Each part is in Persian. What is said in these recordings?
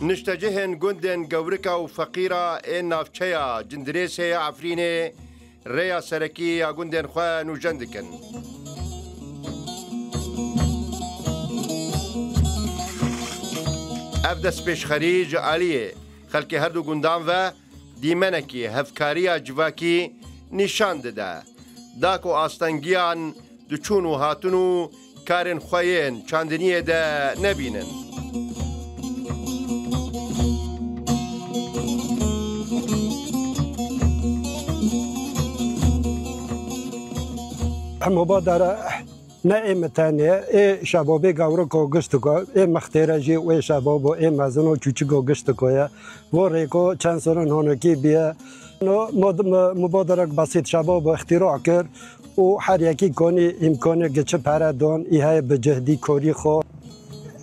نشتجهن گندن گورکا و فقیرا این نافچیا جندریسه یا عفرینه ریا سرکی یا گندن خواه نوجندکن. اف دست پیش خریج عالیه خلک هر دو گندان و دیمنکی هفکاریا جواکی نشان داده. داکو آستانگیان دچون و هاتونو کارن خوین چاندنیه ده نبینن. مبادرة نائم تانية إيه شبابي غوركو قشتكو إيه مخترجي وإيه شبابو إيه مازنو چوچگو قشتكو يا وريكو چانسرون هونكي بيا مبادرة بسيط شبابو اختراع كر وحر يكي كوني إمكاني گچه پره دون إيه بجهدي كوري خو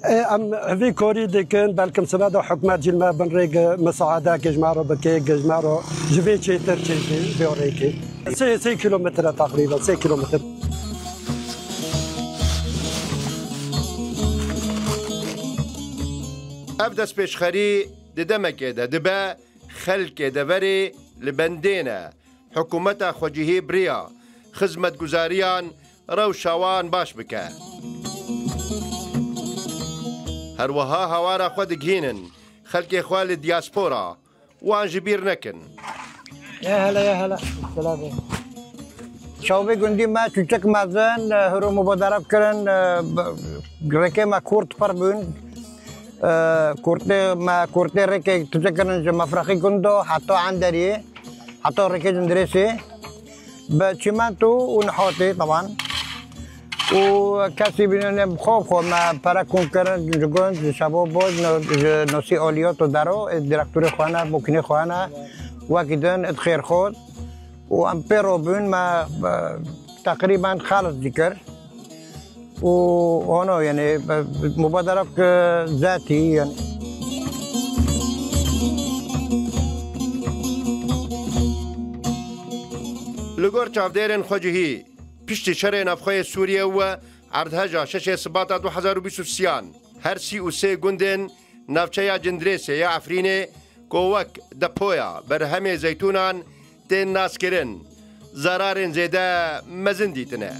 ام في كوري ديكن بالكم سبادو حكومات جلما بن ريق مساعدة كجمارو بكي كجمارو جفي چيتر چيتر بيوريكي 6 كيلومتر تقريبا 6 كيلومتر. ابدس پیشخری ددمکه ده دبا خلک دوری لبندینه حکومت خوجهی بریا خدمت گزاریان رو شوان باش بکه هر وها هوارا خود گینن خلک خوال دیاسپورا وان جبیر نکن. يا هلا يا هلا سلامي شعبي قندي ما تشك مازن هرو مبادرة كرن ركي ما كورت فربون كورت ما كورت ركي تشكرن جم فرخي كندو حتى عندري حتى ركي جندريسي بشمانتو ونحوتي طبعا وكاسي بيننا بخوف ما برا كونكرن جون شباب نوسي اوليو تدارو الديركتور خوانا بوكني خوانا واكدن ادخير خود وامبيرو بون ما تقريبا خالص ذكر وهنا يعني مبادرة ذاتي يعني. لغور چافديرن خوجهي پشت شر نفخوی سوریه و عردهجا 6 سبات 2023 هر 33 گندن نفچه جندریسه یا عفرینه کوک دپویا بر همه زیتونان تین ناس کرن زرارن زیده مزن دیتنه.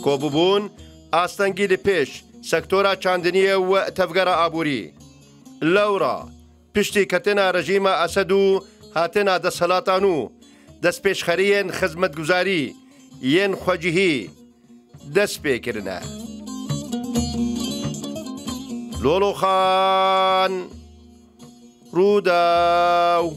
کوبوبون آستانگی لپیش سکتورا چاندنیه و تفگر آبوری لورا پشتی کتنا رژیم اسدو هاتنا دسالاتانو دست پیشخرین خدمت گزاری ین خوجهی دست پیکرنه. لولو خان روداو